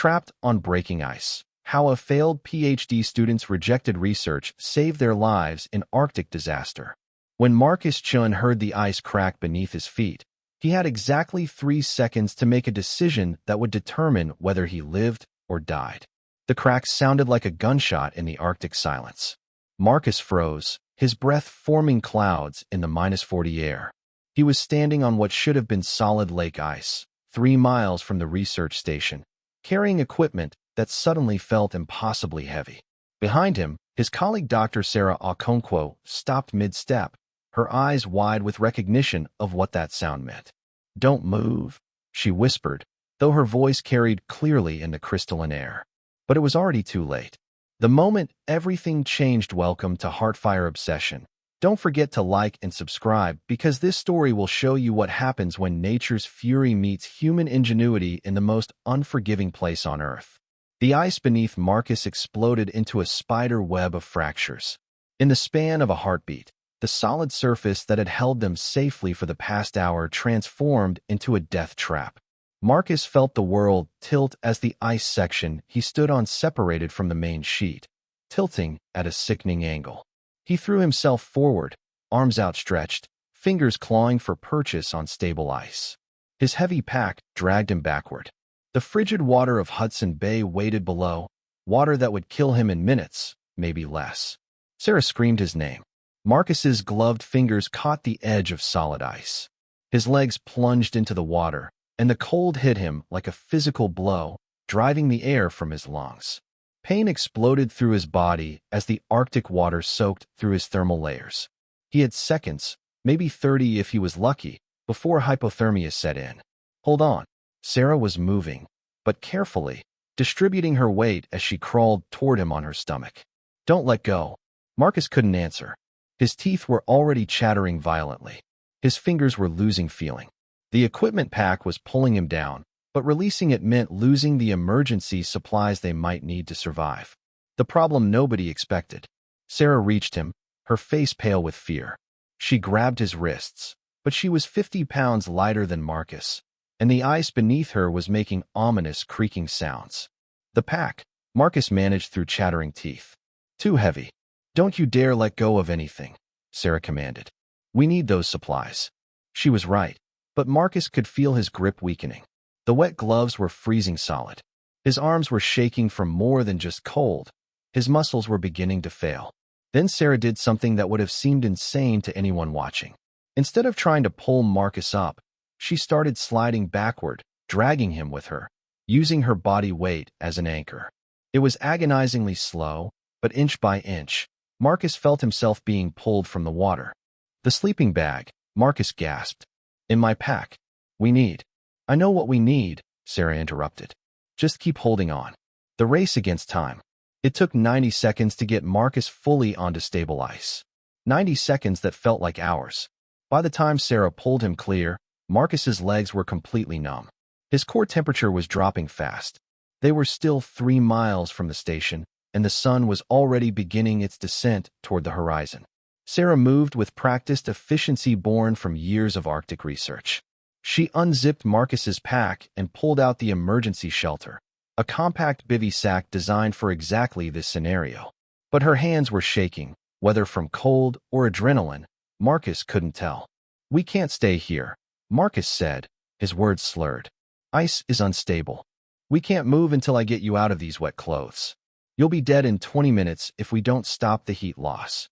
Trapped on breaking ice. How a failed PhD student's rejected research saved their lives in Arctic disaster. When Marcus Chun heard the ice crack beneath his feet, he had exactly 3 seconds to make a decision that would determine whether he lived or died. The crack sounded like a gunshot in the Arctic silence. Marcus froze, his breath forming clouds in the -40 air. He was standing on what should have been solid lake ice, 3 miles from the research station, carrying equipment that suddenly felt impossibly heavy. Behind him, his colleague Dr. Sarah Okonkwo stopped mid-step, her eyes wide with recognition of what that sound meant. "Don't move," she whispered, though her voice carried clearly in the crystalline air. But it was already too late. The moment everything changed. Welcome to Heartfire Obsession. Don't forget to like and subscribe because this story will show you what happens when nature's fury meets human ingenuity in the most unforgiving place on Earth. The ice beneath Marcus exploded into a spider web of fractures. In the span of a heartbeat, the solid surface that had held them safely for the past hour transformed into a death trap. Marcus felt the world tilt as the ice section he stood on separated from the main sheet, tilting at a sickening angle. He threw himself forward, arms outstretched, fingers clawing for purchase on stable ice. His heavy pack dragged him backward. The frigid water of Hudson Bay waited below, water that would kill him in minutes, maybe less. Sarah screamed his name. Marcus's gloved fingers caught the edge of solid ice. His legs plunged into the water, and the cold hit him like a physical blow, driving the air from his lungs. Pain exploded through his body as the Arctic water soaked through his thermal layers. He had seconds, maybe 30 if he was lucky, before hypothermia set in. "Hold on." Sarah was moving, but carefully, distributing her weight as she crawled toward him on her stomach. "Don't let go." Marcus couldn't answer. His teeth were already chattering violently. His fingers were losing feeling. The equipment pack was pulling him down, but releasing it meant losing the emergency supplies they might need to survive. The problem nobody expected. Sarah reached him, her face pale with fear. She grabbed his wrists, but she was 50 pounds lighter than Marcus, and the ice beneath her was making ominous creaking sounds. "The pack," Marcus managed through chattering teeth. "Too heavy. Don't you dare let go of anything," Sarah commanded. "We need those supplies." She was right, but Marcus could feel his grip weakening. The wet gloves were freezing solid. His arms were shaking from more than just cold. His muscles were beginning to fail. Then Sarah did something that would have seemed insane to anyone watching. Instead of trying to pull Marcus up, she started sliding backward, dragging him with her, using her body weight as an anchor. It was agonizingly slow, but inch by inch, Marcus felt himself being pulled from the water. "The sleeping bag," Marcus gasped. "In my pack. We need." "I know what we need," Sarah interrupted. "Just keep holding on." The race against time. It took 90 seconds to get Marcus fully onto stable ice. 90 seconds that felt like hours. By the time Sarah pulled him clear, Marcus's legs were completely numb. His core temperature was dropping fast. They were still 3 miles from the station, and the sun was already beginning its descent toward the horizon. Sarah moved with practiced efficiency born from years of Arctic research. She unzipped Marcus's pack and pulled out the emergency shelter, a compact bivy sack designed for exactly this scenario. But her hands were shaking, whether from cold or adrenaline, Marcus couldn't tell. "We can't stay here," Marcus said, his words slurred. "Ice is unstable. We can't move until I get you out of these wet clothes. You'll be dead in 20 minutes if we don't stop the heat loss."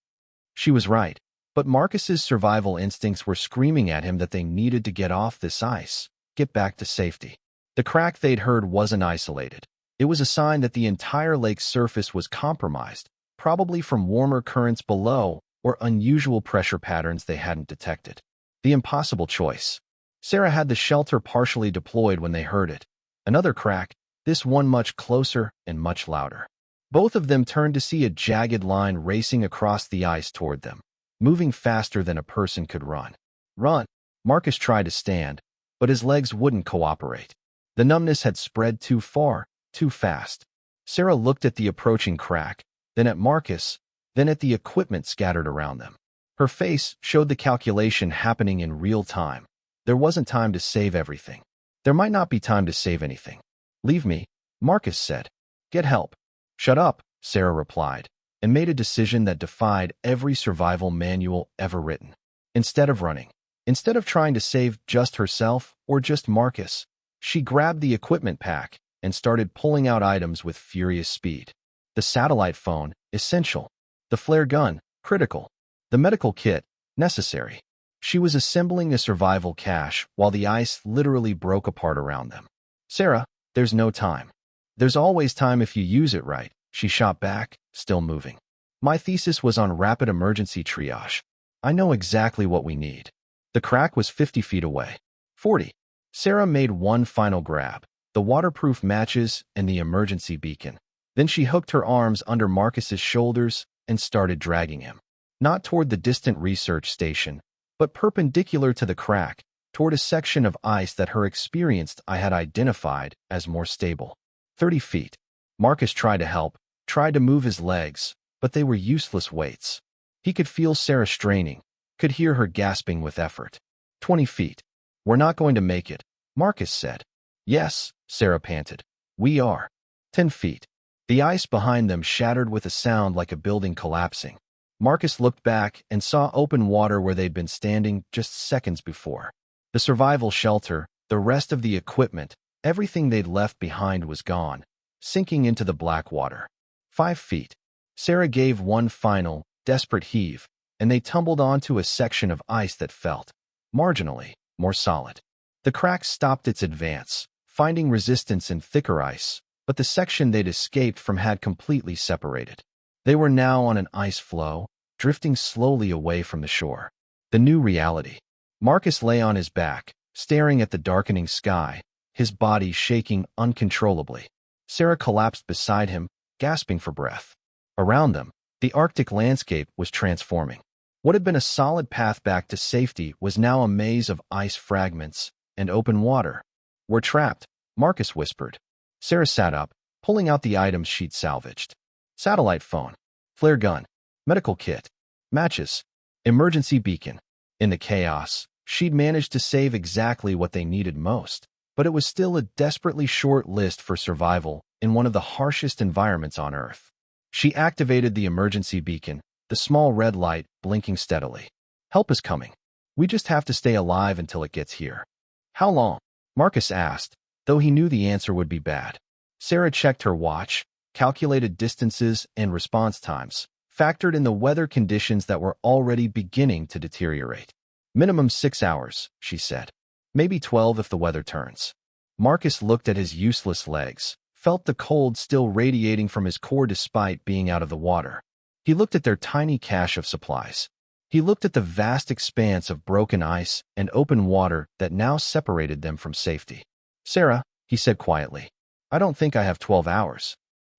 She was right, but Marcus's survival instincts were screaming at him that they needed to get off this ice, get back to safety. The crack they'd heard wasn't isolated. It was a sign that the entire lake's surface was compromised, probably from warmer currents below or unusual pressure patterns they hadn't detected. The impossible choice. Sarah had the shelter partially deployed when they heard it. Another crack, this one much closer and much louder. Both of them turned to see a jagged line racing across the ice toward them, moving faster than a person could run. "Run!" Marcus tried to stand, but his legs wouldn't cooperate. The numbness had spread too far, too fast. Sarah looked at the approaching crack, then at Marcus, then at the equipment scattered around them. Her face showed the calculation happening in real time. There wasn't time to save everything. There might not be time to save anything. "Leave me," Marcus said. Get help. Shut up, Sarah replied, and made a decision that defied every survival manual ever written. Instead of running, instead of trying to save just herself or just Marcus, she grabbed the equipment pack and started pulling out items with furious speed. The satellite phone, essential. The flare gun, critical. The medical kit, necessary. She was assembling a survival cache while the ice literally broke apart around them. Sarah, there's no time. There's always time if you use it right, she shot back, still moving. My thesis was on rapid emergency triage. I know exactly what we need. The crack was 50 feet away. 40. Sarah made one final grab, the waterproof matches and the emergency beacon. Then she hooked her arms under Marcus's shoulders and started dragging him. Not toward the distant research station, but perpendicular to the crack, toward a section of ice that her experienced eye had identified as more stable. 30 feet. Marcus tried to help, tried to move his legs, but they were useless weights. He could feel Sarah straining, could hear her gasping with effort. 20 feet. We're not going to make it, Marcus said. Yes, Sarah panted. We are. 10 feet. The ice behind them shattered with a sound like a building collapsing. Marcus looked back and saw open water where they'd been standing just seconds before. The survival shelter, the rest of the equipment, everything they'd left behind was gone, sinking into the black water. 5 feet. Sarah gave one final, desperate heave, and they tumbled onto a section of ice that felt, marginally, more solid. The crack stopped its advance, finding resistance in thicker ice, but the section they'd escaped from had completely separated. They were now on an ice floe, drifting slowly away from the shore. The new reality. Marcus lay on his back, staring at the darkening sky, his body shaking uncontrollably. Sarah collapsed beside him, gasping for breath. Around them, the Arctic landscape was transforming. What had been a solid path back to safety was now a maze of ice fragments and open water. We're trapped, Marcus whispered. Sarah sat up, pulling out the items she'd salvaged. Satellite phone, flare gun, medical kit, matches, emergency beacon. In the chaos, she'd managed to save exactly what they needed most, but it was still a desperately short list for survival in one of the harshest environments on Earth. She activated the emergency beacon, the small red light blinking steadily. Help is coming. We just have to stay alive until it gets here. How long? Marcus asked, though he knew the answer would be bad. Sarah checked her watch, calculated distances and response times, factored in the weather conditions that were already beginning to deteriorate. Minimum 6 hours, she said. Maybe 12 if the weather turns. Marcus looked at his useless legs, felt the cold still radiating from his core despite being out of the water. He looked at their tiny cache of supplies. He looked at the vast expanse of broken ice and open water that now separated them from safety. Sarah, he said quietly, I don't think I have 12 hours.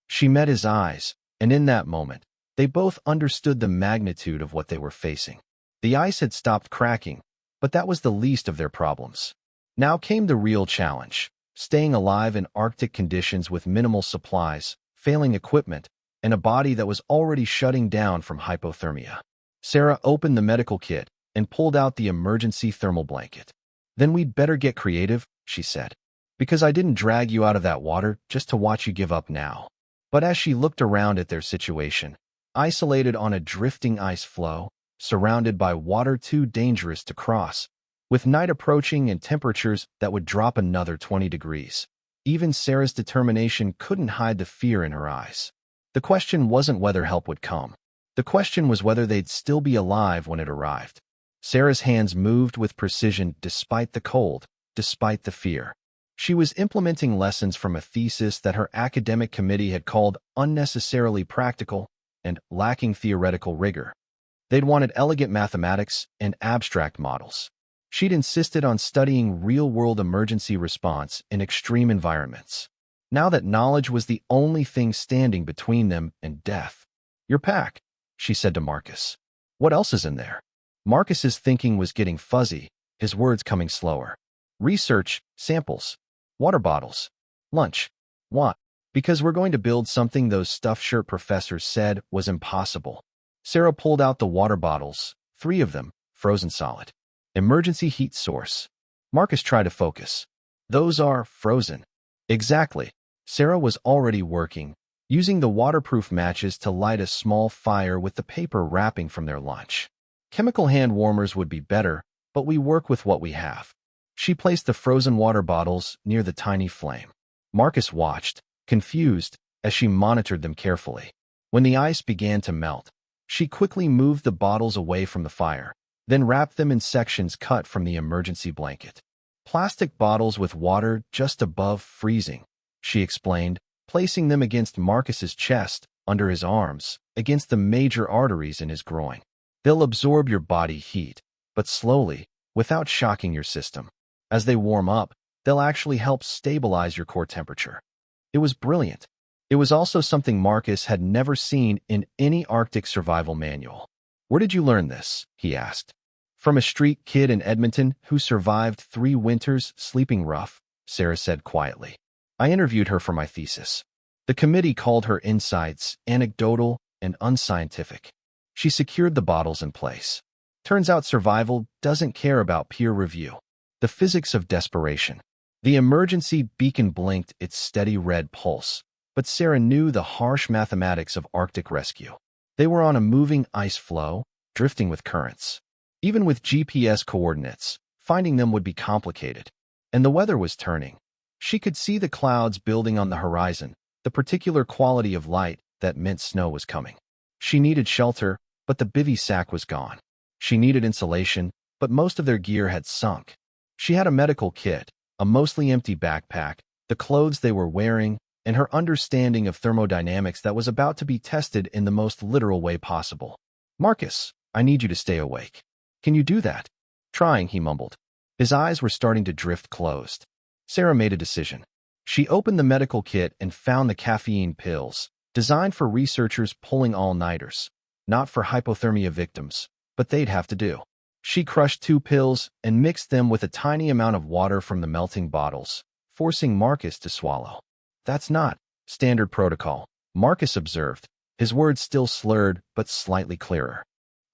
She met his eyes, and in that moment, they both understood the magnitude of what they were facing. The ice had stopped cracking, but that was the least of their problems. Now came the real challenge, staying alive in Arctic conditions with minimal supplies, failing equipment, and a body that was already shutting down from hypothermia. Sarah opened the medical kit and pulled out the emergency thermal blanket. Then we'd better get creative, she said, because I didn't drag you out of that water just to watch you give up now. But as she looked around at their situation, isolated on a drifting ice floe, surrounded by water too dangerous to cross, with night approaching and temperatures that would drop another 20 degrees, even Sarah's determination couldn't hide the fear in her eyes. The question wasn't whether help would come. The question was whether they'd still be alive when it arrived. Sarah's hands moved with precision despite the cold, despite the fear. She was implementing lessons from a thesis that her academic committee had called unnecessarily practical and lacking theoretical rigor. They'd wanted elegant mathematics and abstract models. She'd insisted on studying real-world emergency response in extreme environments. Now that knowledge was the only thing standing between them and death. Your pack, she said to Marcus. What else is in there? Marcus's thinking was getting fuzzy, his words coming slower. Research, samples, water bottles, lunch. What? Because we're going to build something those stuffed shirt professors said was impossible. Sarah pulled out the water bottles, 3 of them, frozen solid. Emergency heat source. Marcus tried to focus. Those are frozen. Exactly. Sarah was already working, using the waterproof matches to light a small fire with the paper wrapping from their lunch. Chemical hand warmers would be better, but we work with what we have. She placed the frozen water bottles near the tiny flame. Marcus watched, confused, as she monitored them carefully. When the ice began to melt, she quickly moved the bottles away from the fire, then wrapped them in sections cut from the emergency blanket. Plastic bottles with water just above freezing, she explained, placing them against Marcus's chest, under his arms, against the major arteries in his groin. They'll absorb your body heat, but slowly, without shocking your system. As they warm up, they'll actually help stabilize your core temperature. It was brilliant. It was also something Marcus had never seen in any Arctic survival manual. "Where did you learn this?" he asked. "From a street kid in Edmonton who survived 3 winters sleeping rough," Sarah said quietly. "I interviewed her for my thesis. The committee called her insights anecdotal and unscientific. She secured the bottles in place. Turns out survival doesn't care about peer review. The physics of desperation." The emergency beacon blinked its steady red pulse, but Sarah knew the harsh mathematics of Arctic rescue. They were on a moving ice floe, drifting with currents. Even with GPS coordinates, finding them would be complicated. And the weather was turning. She could see the clouds building on the horizon, the particular quality of light that meant snow was coming. She needed shelter, but the bivy sack was gone. She needed insulation, but most of their gear had sunk. She had a medical kit, a mostly empty backpack, the clothes they were wearing, and her understanding of thermodynamics that was about to be tested in the most literal way possible. "Marcus, I need you to stay awake. Can you do that?" "Trying," he mumbled. His eyes were starting to drift closed. Sarah made a decision. She opened the medical kit and found the caffeine pills, designed for researchers pulling all-nighters, not for hypothermia victims, but they'd have to do. She crushed 2 pills and mixed them with a tiny amount of water from the melting bottles, forcing Marcus to swallow. "That's not standard protocol," Marcus observed, his words still slurred but slightly clearer.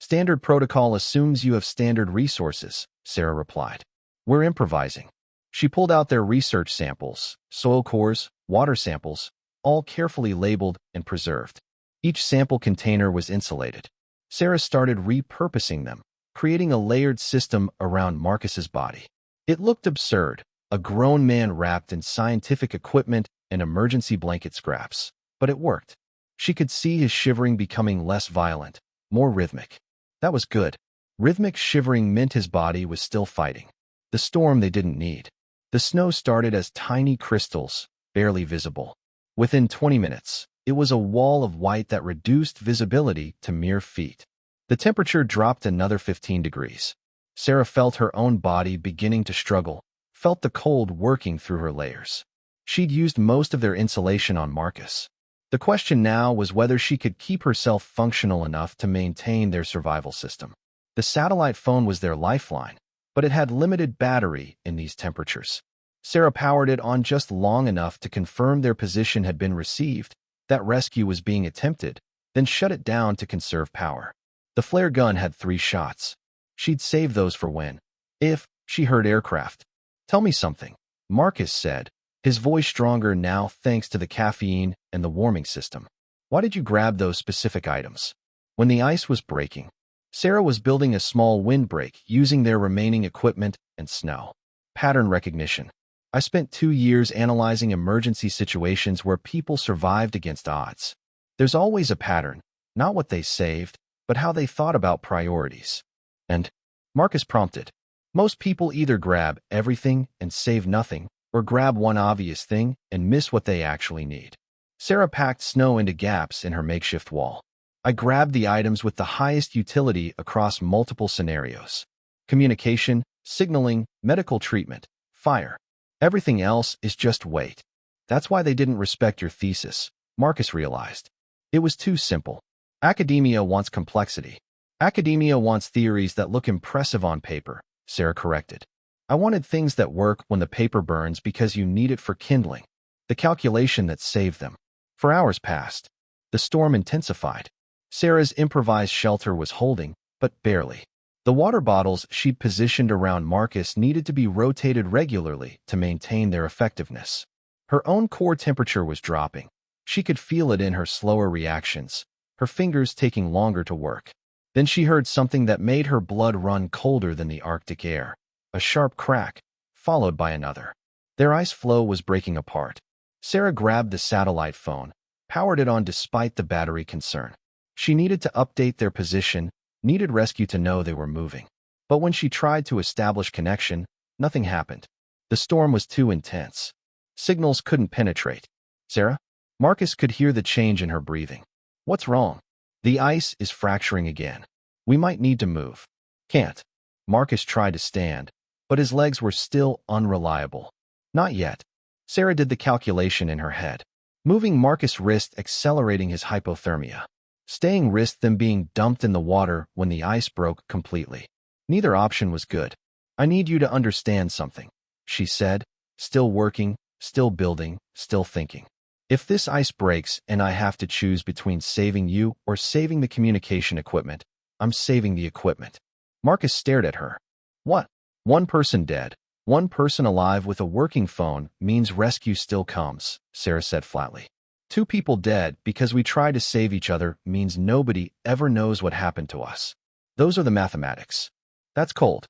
"Standard protocol assumes you have standard resources," Sarah replied. "We're improvising." She pulled out their research samples, soil cores, water samples, all carefully labeled and preserved. Each sample container was insulated. Sarah started repurposing them, creating a layered system around Marcus's body. It looked absurd, a grown man wrapped in scientific equipment and emergency blanket scraps. But it worked. She could see his shivering becoming less violent, more rhythmic. That was good. Rhythmic shivering meant his body was still fighting. The storm they didn't need. The snow started as tiny crystals, barely visible. Within 20 minutes, it was a wall of white that reduced visibility to mere feet. The temperature dropped another 15 degrees. Sarah felt her own body beginning to struggle, felt the cold working through her layers. She'd used most of their insulation on Marcus. The question now was whether she could keep herself functional enough to maintain their survival system. The satellite phone was their lifeline, but it had limited battery in these temperatures. Sarah powered it on just long enough to confirm their position had been received, that rescue was being attempted, then shut it down to conserve power. The flare gun had 3 shots. She'd save those for if she heard aircraft. "Tell me something," Marcus said, his voice stronger now thanks to the caffeine and the warming system. "Why did you grab those specific items?" When the ice was breaking, Sarah was building a small windbreak using their remaining equipment and snow. "Pattern recognition. I spent 2 years analyzing emergency situations where people survived against odds. There's always a pattern, not what they saved, but how they thought about priorities." And Marcus prompted. "Most people either grab everything and save nothing, or grab one obvious thing and miss what they actually need." Sarah packed snow into gaps in her makeshift wall. "I grabbed the items with the highest utility across multiple scenarios. Communication, signaling, medical treatment, fire. Everything else is just weight." That's why they didn't respect your thesis, Marcus realized. It was too simple. Academia wants complexity. Academia wants theories that look impressive on paper, Sarah corrected. "I wanted things that work when the paper burns because you need it for kindling. The calculation that saved them." For hours passed. The storm intensified. Sarah's improvised shelter was holding, but barely. The water bottles she'd positioned around Marcus needed to be rotated regularly to maintain their effectiveness. Her own core temperature was dropping. She could feel it in her slower reactions, her fingers taking longer to work. Then she heard something that made her blood run colder than the Arctic air. A sharp crack, followed by another. Their ice floe was breaking apart. Sarah grabbed the satellite phone, powered it on despite the battery concern. She needed to update their position, needed rescue to know they were moving. But when she tried to establish connection, nothing happened. The storm was too intense. Signals couldn't penetrate. Sarah? Marcus could hear the change in her breathing. What's wrong? The ice is fracturing again. We might need to move. Can't. Marcus tried to stand, but his legs were still unreliable. Not yet. Sarah did the calculation in her head. Moving Marcus' wrist accelerating his hypothermia. Staying risked them being dumped in the water when the ice broke completely. Neither option was good. I need you to understand something, she said, still working, still building, still thinking. If this ice breaks and I have to choose between saving you or saving the communication equipment, I'm saving the equipment. Marcus stared at her. What? One person dead, one person alive with a working phone means rescue still comes, Sarah said flatly. Two people dead because we try to save each other means nobody ever knows what happened to us. Those are the mathematics. That's cold.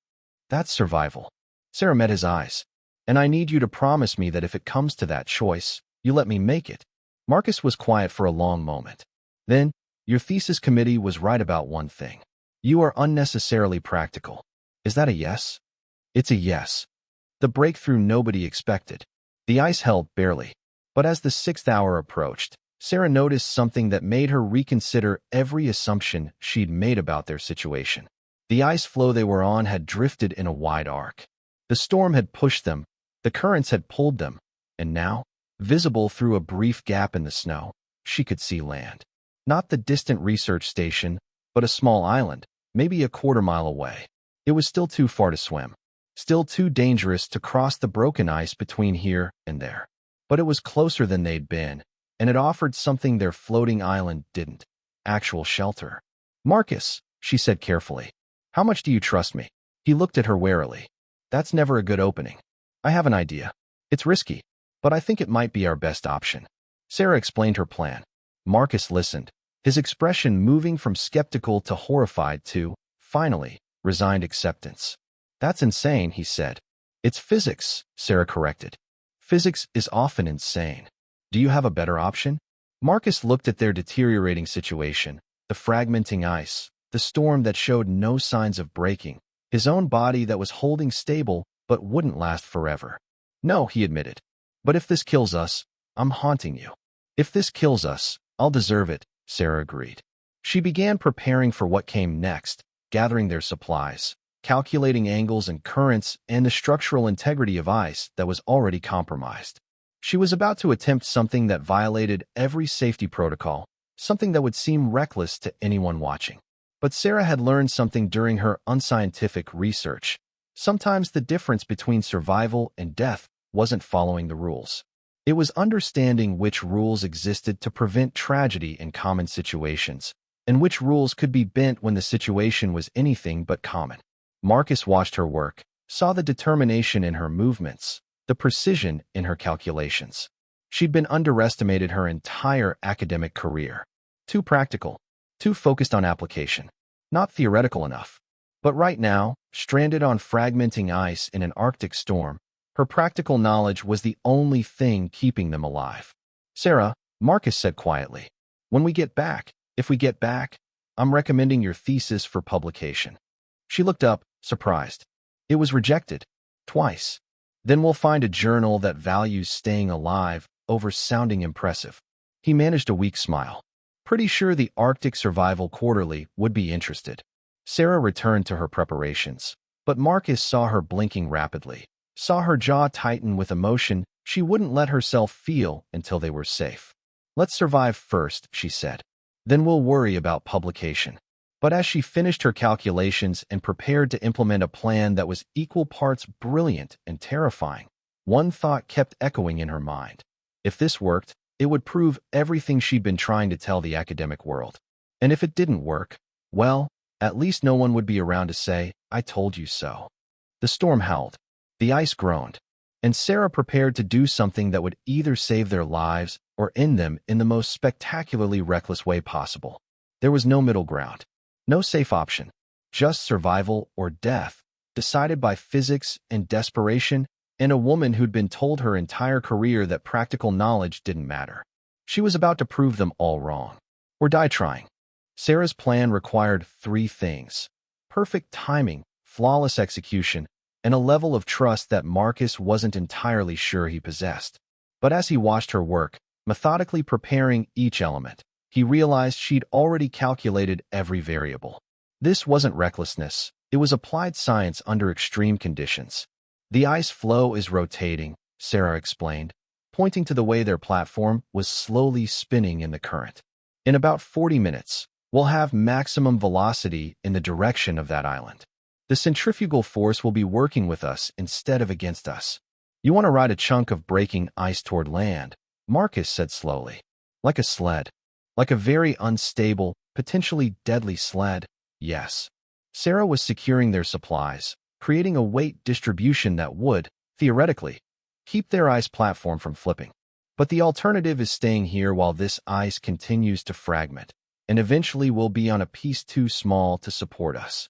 That's survival. Sarah met his eyes. And I need you to promise me that if it comes to that choice, you let me make it. Marcus was quiet for a long moment. Then, your thesis committee was right about one thing. You are unnecessarily practical. Is that a yes? It's a yes. The breakthrough nobody expected. The ice held barely. But as the 6th hour approached, Sarah noticed something that made her reconsider every assumption she'd made about their situation. The ice floe they were on had drifted in a wide arc. The storm had pushed them, the currents had pulled them, and now, visible through a brief gap in the snow, she could see land. Not the distant research station, but a small island, maybe a quarter-mile away. It was still too far to swim. Still too dangerous to cross the broken ice between here and there. But it was closer than they'd been, and it offered something their floating island didn't. Actual shelter. Marcus, she said carefully, how much do you trust me? He looked at her warily. That's never a good opening. I have an idea. It's risky, but I think it might be our best option. Sarah explained her plan. Marcus listened, his expression moving from skeptical to horrified to, finally, resigned acceptance. That's insane, he said. It's physics, Sarah corrected. Physics is often insane. Do you have a better option? Marcus looked at their deteriorating situation, the fragmenting ice, the storm that showed no signs of breaking, his own body that was holding stable but wouldn't last forever. No, he admitted. But if this kills us, I'm haunting you. If this kills us, I'll deserve it, Sarah agreed. She began preparing for what came next, gathering their supplies, calculating angles and currents and the structural integrity of ice that was already compromised. She was about to attempt something that violated every safety protocol, something that would seem reckless to anyone watching. But Sarah had learned something during her unscientific research. Sometimes the difference between survival and death wasn't following the rules. It was understanding which rules existed to prevent tragedy in common situations, and which rules could be bent when the situation was anything but common. Marcus watched her work, saw the determination in her movements, the precision in her calculations. She'd been underestimated her entire academic career. Too practical, too focused on application, not theoretical enough. But right now, stranded on fragmenting ice in an Arctic storm, her practical knowledge was the only thing keeping them alive. Sarah, Marcus said quietly, when we get back, if we get back, I'm recommending your thesis for publication. She looked up, surprised. It was rejected. Twice. Then we'll find a journal that values staying alive over sounding impressive. He managed a weak smile. Pretty sure the Arctic Survival Quarterly would be interested. Sarah returned to her preparations, but Marcus saw her blinking rapidly, saw her jaw tighten with emotion she wouldn't let herself feel until they were safe. Let's survive first, she said. Then we'll worry about publication. But as she finished her calculations and prepared to implement a plan that was equal parts brilliant and terrifying, one thought kept echoing in her mind. If this worked, it would prove everything she'd been trying to tell the academic world. And if it didn't work, well, at least no one would be around to say, I told you so. The storm howled. The ice groaned. and Sarah prepared to do something that would either save their lives or end them in the most spectacularly reckless way possible. There was no middle ground, no safe option, just survival or death, decided by physics and desperation, and a woman who'd been told her entire career that practical knowledge didn't matter. She was about to prove them all wrong, or die trying. Sarah's plan required three things: perfect timing, flawless execution, and a level of trust that Marcus wasn't entirely sure he possessed. But as he watched her work, methodically preparing each element, he realized she'd already calculated every variable. This wasn't recklessness, it was applied science under extreme conditions. The ice flow is rotating, Sarah explained, pointing to the way their platform was slowly spinning in the current. In about 40 minutes, we'll have maximum velocity in the direction of that island. The centrifugal force will be working with us instead of against us. You want to ride a chunk of breaking ice toward land, Marcus said slowly. Like a sled. Like a very unstable, potentially deadly sled. Yes. Sarah was securing their supplies, creating a weight distribution that would, theoretically, keep their ice platform from flipping. But the alternative is staying here while this ice continues to fragment, and eventually we'll be on a piece too small to support us.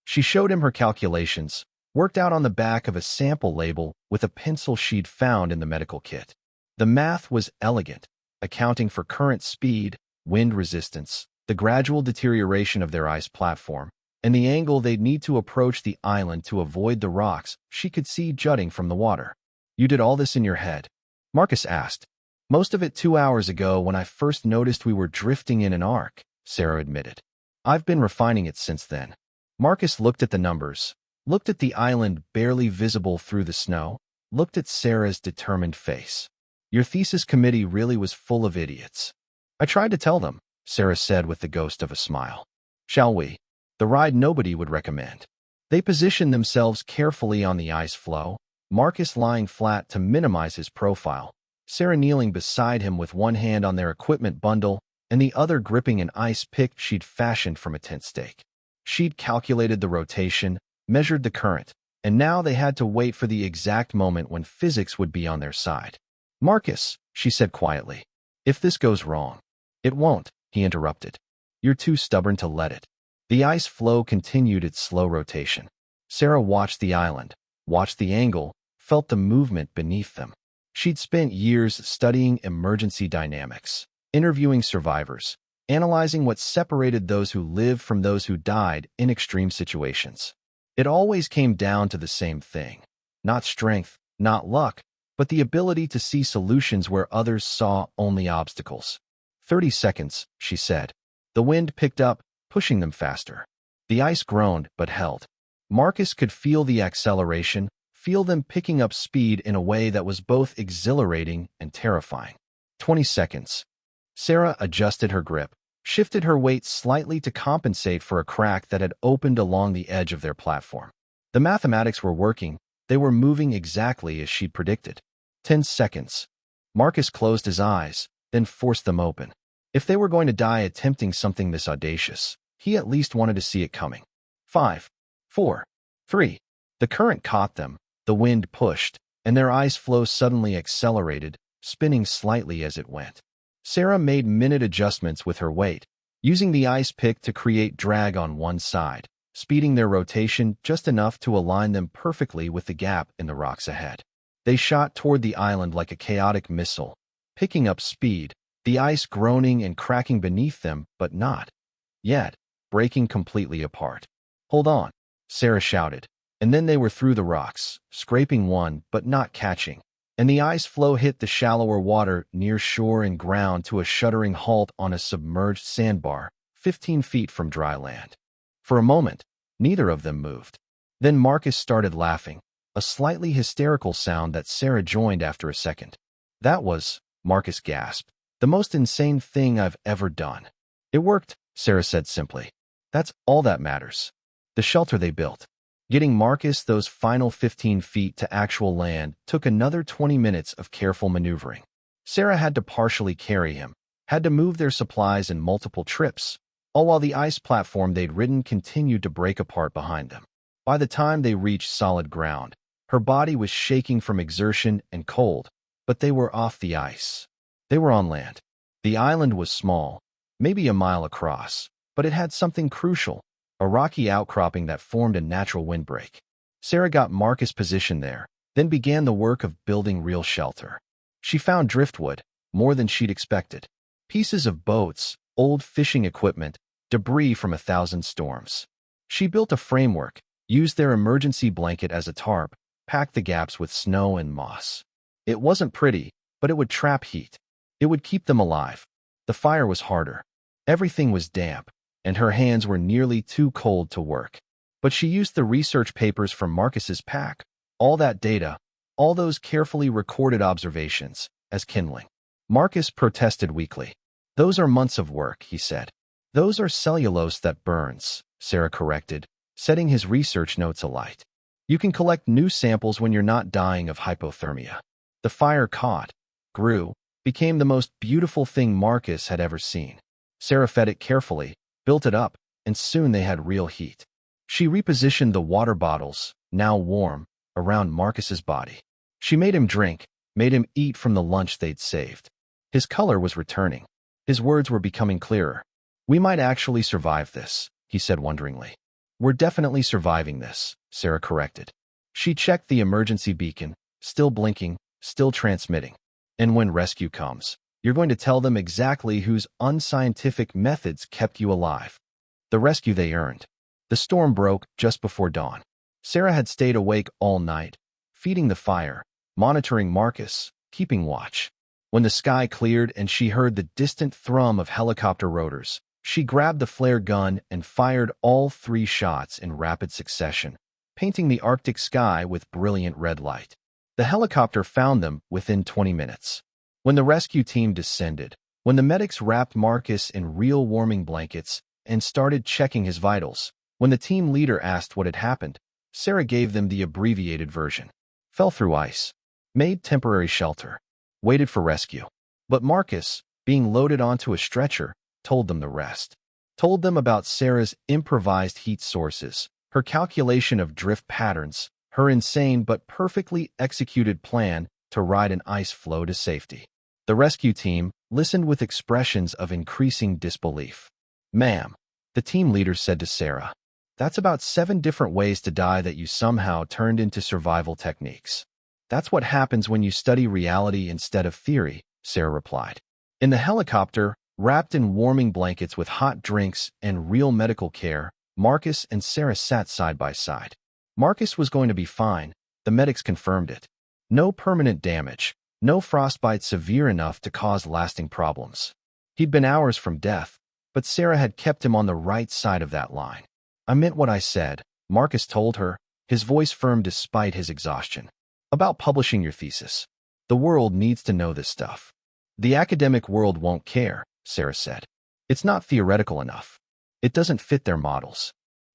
She showed him her calculations, worked out on the back of a sample label with a pencil she'd found in the medical kit. The math was elegant, accounting for current speed, wind resistance, the gradual deterioration of their ice platform, and the angle they'd need to approach the island to avoid the rocks she could see jutting from the water. You did all this in your head? Marcus asked. Most of it 2 hours ago when I first noticed we were drifting in an arc, Sarah admitted. I've been refining it since then. Marcus looked at the numbers, looked at the island barely visible through the snow, looked at Sarah's determined face. Your thesis committee really was full of idiots. I tried to tell them, Sarah said with the ghost of a smile. Shall we? The ride nobody would recommend. They positioned themselves carefully on the ice floe, Marcus lying flat to minimize his profile, Sarah kneeling beside him with one hand on their equipment bundle and the other gripping an ice pick she'd fashioned from a tent stake. She'd calculated the rotation, measured the current, and now they had to wait for the exact moment when physics would be on their side. Marcus, she said quietly, if this goes wrong. It won't, he interrupted. You're too stubborn to let it. The ice floe continued its slow rotation. Sarah watched the island, watched the angle, felt the movement beneath them. She'd spent years studying emergency dynamics, interviewing survivors, analyzing what separated those who lived from those who died in extreme situations. It always came down to the same thing. Not strength, not luck, but the ability to see solutions where others saw only obstacles. 30 seconds, she said. The wind picked up, pushing them faster. The ice groaned, but held. Marcus could feel the acceleration, feel them picking up speed in a way that was both exhilarating and terrifying. 20 seconds. Sarah adjusted her grip, shifted her weight slightly to compensate for a crack that had opened along the edge of their platform. The mathematics were working. They were moving exactly as she'd predicted. 10 seconds. Marcus closed his eyes, then forced them open. If they were going to die attempting something this audacious, he at least wanted to see it coming. 5, 4, 3. The current caught them, the wind pushed, and their ice flow suddenly accelerated, spinning slightly as it went. Sarah made minute adjustments with her weight, using the ice pick to create drag on one side, speeding their rotation just enough to align them perfectly with the gap in the rocks ahead. They shot toward the island like a chaotic missile, picking up speed, the ice groaning and cracking beneath them, but not yet breaking completely apart. Hold on, Sarah shouted, and then they were through the rocks, scraping one but not catching, and the ice floe hit the shallower water near shore and ground to a shuddering halt on a submerged sandbar, 15 feet from dry land. For a moment, neither of them moved. Then Marcus started laughing, a slightly hysterical sound that Sarah joined after a second. That was, Marcus gasped, the most insane thing I've ever done. It worked, Sarah said simply. That's all that matters. The shelter they built. Getting Marcus those final 15 feet to actual land took another 20 minutes of careful maneuvering. Sarah had to partially carry him, had to move their supplies in multiple trips, all while the ice platform they'd ridden continued to break apart behind them. By the time they reached solid ground, Her body was shaking from exertion and cold, but they were off the ice. They were on land. The island was small, maybe a mile across, but it had something crucial, a rocky outcropping that formed a natural windbreak. Sarah got Marcus positioned there, then began the work of building real shelter. She found driftwood, more than she'd expected. Pieces of boats, old fishing equipment, debris from 1,000 storms. She built a framework, used their emergency blanket as a tarp, packed the gaps with snow and moss. It wasn't pretty, but it would trap heat. It would keep them alive. The fire was harder. Everything was damp, and her hands were nearly too cold to work. But she used the research papers from Marcus's pack, all that data, all those carefully recorded observations, as kindling. Marcus protested weakly. "Those are months of work," he said. "Those are cellulose that burns," Sarah corrected, setting his research notes alight. "You can collect new samples when you're not dying of hypothermia." The fire caught, grew, became the most beautiful thing Marcus had ever seen. Sarah fed it carefully, built it up, and soon they had real heat. She repositioned the water bottles, now warm, around Marcus's body. She made him drink, made him eat from the lunch they'd saved. His color was returning. His words were becoming clearer. "We might actually survive this," he said wonderingly. "We're definitely surviving this," Sarah corrected. She checked the emergency beacon, still blinking, still transmitting. "And when rescue comes, you're going to tell them exactly whose unscientific methods kept you alive." The rescue they earned. The storm broke just before dawn. Sarah had stayed awake all night, feeding the fire, monitoring Marcus, keeping watch. When the sky cleared and she heard the distant thrum of helicopter rotors, she grabbed the flare gun and fired all 3 shots in rapid succession, painting the Arctic sky with brilliant red light. The helicopter found them within 20 minutes. When the rescue team descended, when the medics wrapped Marcus in real warming blankets and started checking his vitals, when the team leader asked what had happened, Sarah gave them the abbreviated version. Fell through ice. Made temporary shelter. Waited for rescue. But Marcus, being loaded onto a stretcher, told them the rest. Told them about Sarah's improvised heat sources, her calculation of drift patterns, her insane but perfectly executed plan to ride an ice floe to safety. The rescue team listened with expressions of increasing disbelief. "Ma'am," the team leader said to Sarah, "that's about 7 different ways to die that you somehow turned into survival techniques." "That's what happens when you study reality instead of theory," Sarah replied. In the helicopter, wrapped in warming blankets with hot drinks and real medical care, Marcus and Sarah sat side by side. Marcus was going to be fine. The medics confirmed it. No permanent damage, no frostbite severe enough to cause lasting problems. He'd been hours from death, but Sarah had kept him on the right side of that line. "I meant what I said," Marcus told her, his voice firm despite his exhaustion. "About publishing your thesis. The world needs to know this stuff." "The academic world won't care," Sarah said. "It's not theoretical enough. It doesn't fit their models."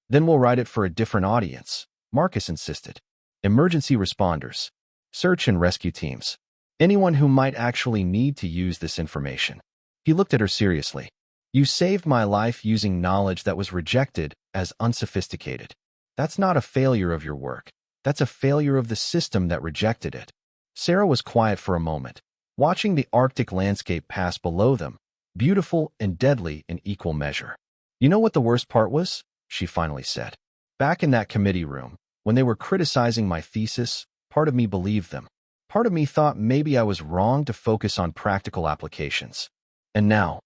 "Then we'll write it for a different audience," Marcus insisted. "Emergency responders. Search and rescue teams. Anyone who might actually need to use this information." He looked at her seriously. "You saved my life using knowledge that was rejected as unsophisticated. That's not a failure of your work. That's a failure of the system that rejected it." Sarah was quiet for a moment, watching the Arctic landscape pass below them, beautiful and deadly in equal measure. "You know what the worst part was?" she finally said. "Back in that committee room, when they were criticizing my thesis, part of me believed them. Part of me thought maybe I was wrong to focus on practical applications. And now?"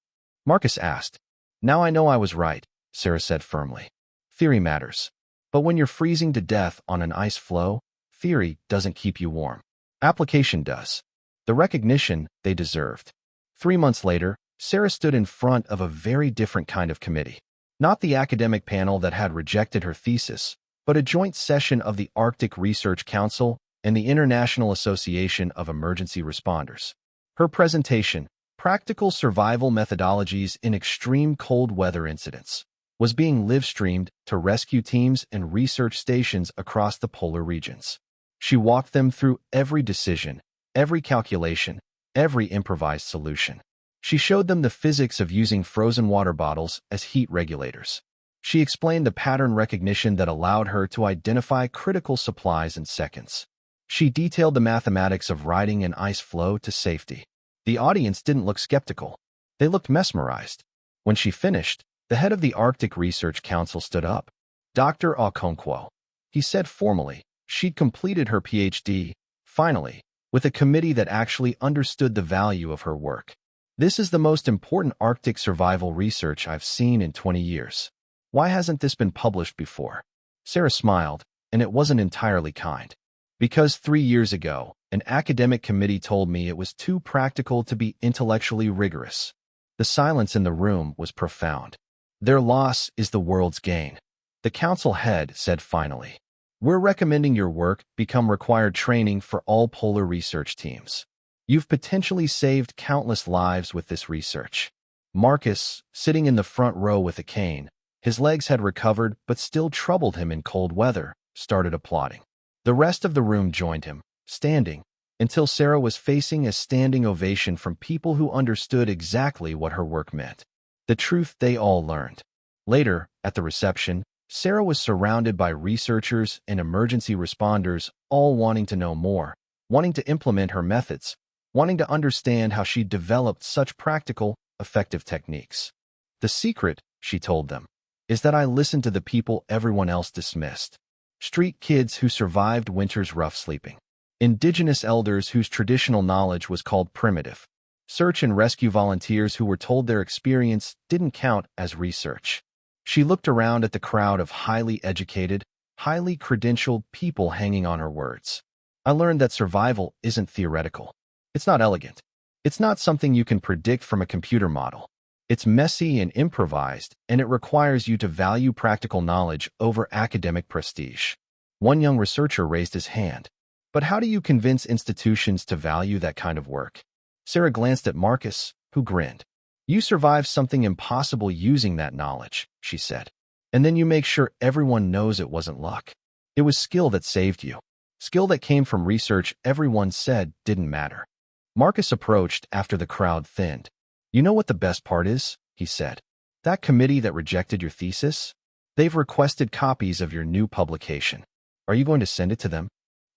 Marcus asked. "Now I know I was right," Sarah said firmly. "Theory matters. But when you're freezing to death on an ice floe, theory doesn't keep you warm. Application does." The recognition they deserved. 3 months later, Sarah stood in front of a very different kind of committee. Not the academic panel that had rejected her thesis, but a joint session of the Arctic Research Council and the International Association of Emergency Responders. Her presentation, "Practical Survival Methodologies in Extreme Cold Weather Incidents," was being live-streamed to rescue teams and research stations across the polar regions. She walked them through every decision, every calculation, every improvised solution. She showed them the physics of using frozen water bottles as heat regulators. She explained the pattern recognition that allowed her to identify critical supplies in seconds. She detailed the mathematics of riding an ice floe to safety. The audience didn't look skeptical. They looked mesmerized. When she finished, the head of the Arctic Research Council stood up. Dr. Okonkwo. He said formally, she'd completed her PhD, finally, with a committee that actually understood the value of her work. This is the most important Arctic survival research I've seen in 20 years. Why hasn't this been published before? Sarah smiled, and it wasn't entirely kind. Because 3 years ago, an academic committee told me it was too practical to be intellectually rigorous. The silence in the room was profound. Their loss is the world's gain. The council head said finally, we're recommending your work become required training for all polar research teams. You've potentially saved countless lives with this research. Marcus, sitting in the front row with a cane, his legs had recovered but still troubled him in cold weather, started applauding. The rest of the room joined him, standing, until Sarah was facing a standing ovation from people who understood exactly what her work meant. The truth they all learned. Later, at the reception, Sarah was surrounded by researchers and emergency responders, all wanting to know more, wanting to implement her methods, wanting to understand how she developed such practical, effective techniques. The secret, she told them, is that I listened to the people everyone else dismissed. Street kids who survived winter's rough sleeping. Indigenous elders whose traditional knowledge was called primitive. Search and rescue volunteers who were told their experience didn't count as research. She looked around at the crowd of highly educated, highly credentialed people hanging on her words. I learned that survival isn't theoretical. It's not elegant. It's not something you can predict from a computer model. It's messy and improvised, and it requires you to value practical knowledge over academic prestige. One young researcher raised his hand. But how do you convince institutions to value that kind of work? Sarah glanced at Marcus, who grinned. You survived something impossible using that knowledge, she said. And then you make sure everyone knows it wasn't luck. It was skill that saved you. Skill that came from research everyone said didn't matter. Marcus approached after the crowd thinned. You know what the best part is? He said. That committee that rejected your thesis? They've requested copies of your new publication. Are you going to send it to them?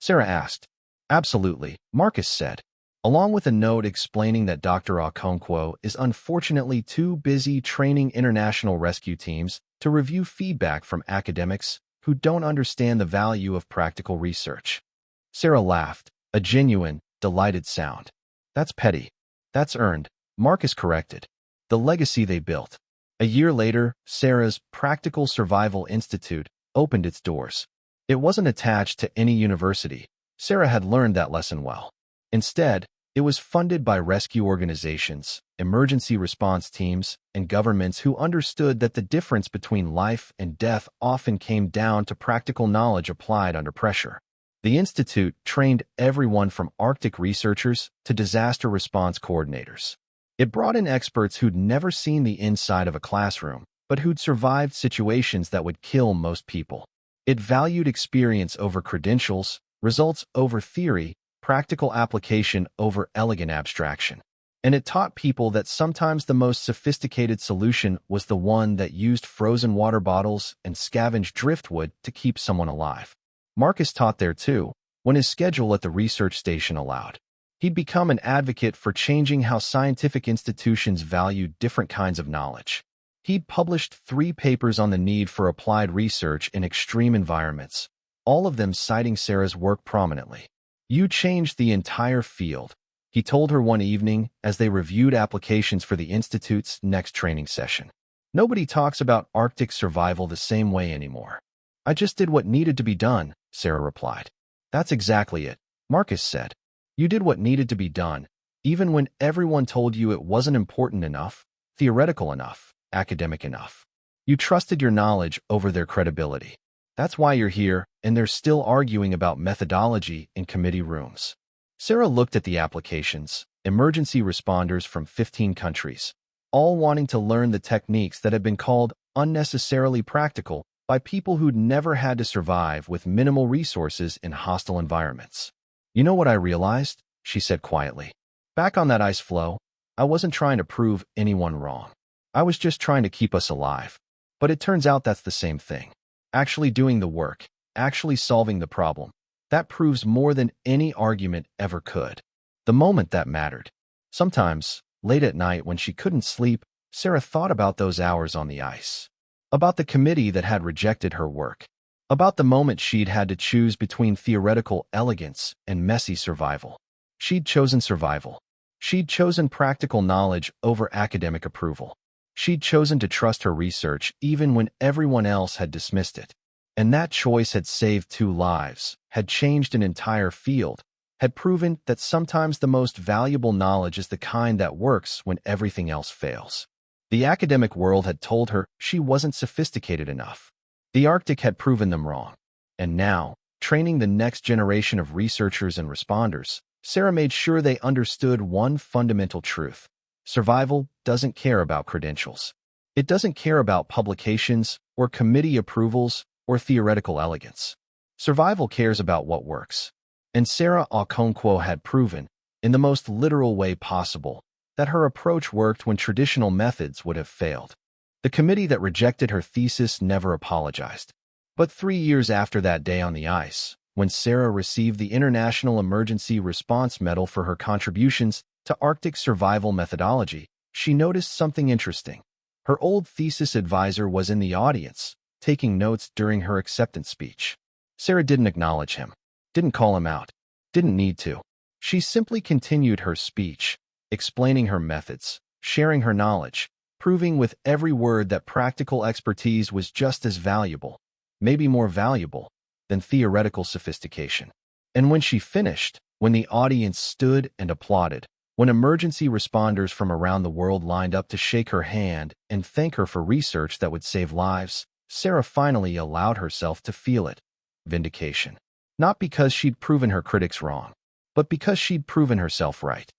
Sarah asked. Absolutely, Marcus said, along with a note explaining that Dr. Okonkwo is unfortunately too busy training international rescue teams to review feedback from academics who don't understand the value of practical research. Sarah laughed, a genuine, delighted sound. That's petty. That's earned, Marcus corrected. The legacy they built. A year later, Sarah's Practical Survival Institute opened its doors. It wasn't attached to any university. Sarah had learned that lesson well. Instead, it was funded by rescue organizations, emergency response teams, and governments who understood that the difference between life and death often came down to practical knowledge applied under pressure. The institute trained everyone from Arctic researchers to disaster response coordinators. It brought in experts who'd never seen the inside of a classroom, but who'd survived situations that would kill most people. It valued experience over credentials, results over theory, practical application over elegant abstraction. And it taught people that sometimes the most sophisticated solution was the one that used frozen water bottles and scavenged driftwood to keep someone alive. Marcus taught there too, when his schedule at the research station allowed. He'd become an advocate for changing how scientific institutions valued different kinds of knowledge. He'd published 3 papers on the need for applied research in extreme environments, all of them citing Sarah's work prominently. You changed the entire field, he told her one evening as they reviewed applications for the Institute's next training session. Nobody talks about Arctic survival the same way anymore. I just did what needed to be done, Sarah replied. That's exactly it, Marcus said. You did what needed to be done, even when everyone told you it wasn't important enough, theoretical enough, academic enough. You trusted your knowledge over their credibility. That's why you're here, and they're still arguing about methodology in committee rooms. Sarah looked at the applications, emergency responders from 15 countries, all wanting to learn the techniques that had been called unnecessarily practical by people who'd never had to survive with minimal resources in hostile environments. You know what I realized? She said quietly. Back on that ice floe, I wasn't trying to prove anyone wrong. I was just trying to keep us alive. But it turns out that's the same thing. Actually doing the work, actually solving the problem. That proves more than any argument ever could. The moment that mattered. Sometimes, late at night when she couldn't sleep, Sarah thought about those hours on the ice. About the committee that had rejected her work. About the moment she'd had to choose between theoretical elegance and messy survival. She'd chosen survival. She'd chosen practical knowledge over academic approval. She'd chosen to trust her research even when everyone else had dismissed it. And that choice had saved 2 lives, had changed an entire field, had proven that sometimes the most valuable knowledge is the kind that works when everything else fails. The academic world had told her she wasn't sophisticated enough. The Arctic had proven them wrong. And now, training the next generation of researchers and responders, Sarah made sure they understood one fundamental truth. Survival doesn't care about credentials. It doesn't care about publications or committee approvals or theoretical elegance. Survival cares about what works. And Sarah Okonkwo had proven, in the most literal way possible, that her approach worked when traditional methods would have failed. The committee that rejected her thesis never apologized. But 3 years after that day on the ice, when Sarah received the International Emergency Response Medal for her contributions to Arctic survival methodology, she noticed something interesting. Her old thesis advisor was in the audience, taking notes during her acceptance speech. Sarah didn't acknowledge him, didn't call him out, didn't need to. She simply continued her speech, explaining her methods, sharing her knowledge, proving with every word that practical expertise was just as valuable, maybe more valuable, than theoretical sophistication. And when she finished, when the audience stood and applauded, when emergency responders from around the world lined up to shake her hand and thank her for research that would save lives, Sarah finally allowed herself to feel it. Vindication. Not because she'd proven her critics wrong, but because she'd proven herself right.